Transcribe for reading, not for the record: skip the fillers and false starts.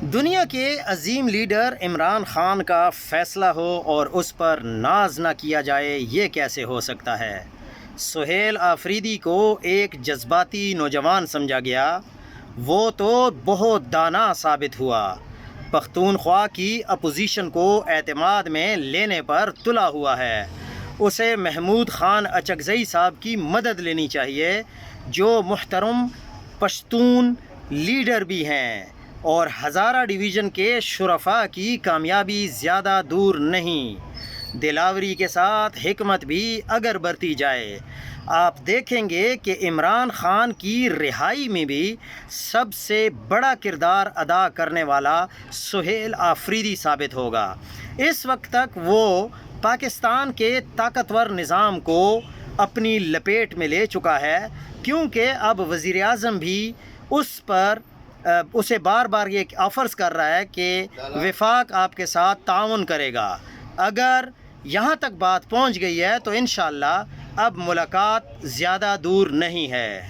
دنیا کے عظیم لیڈر عمران خان کا فیصلہ ہو اور اس پر ناز نہ کیا جائے، یہ کیسے ہو سکتا ہے؟ سہیل آفریدی کو ایک جذباتی نوجوان سمجھا گیا، وہ تو بہت دانا ثابت ہوا۔ پختونخوا کی اپوزیشن کو اعتماد میں لینے پر تلا ہوا ہے۔ اسے محمود خان اچکزئی صاحب کی مدد لینی چاہیے، جو محترم پشتون لیڈر بھی ہیں، اور ہزارہ ڈویژن کے شرفاء کی کامیابی زیادہ دور نہیں۔ دلاوری کے ساتھ حکمت بھی اگر برتی جائے، آپ دیکھیں گے کہ عمران خان کی رہائی میں بھی سب سے بڑا کردار ادا کرنے والا سہیل آفریدی ثابت ہوگا۔ اس وقت تک وہ پاکستان کے طاقتور نظام کو اپنی لپیٹ میں لے چکا ہے، کیونکہ اب وزیر اعظم بھی اسے بار بار یہ آفرز کر رہا ہے کہ وفاق آپ کے ساتھ تعاون کرے گا۔ اگر یہاں تک بات پہنچ گئی ہے تو انشاءاللہ اب ملاقات زیادہ دور نہیں ہے۔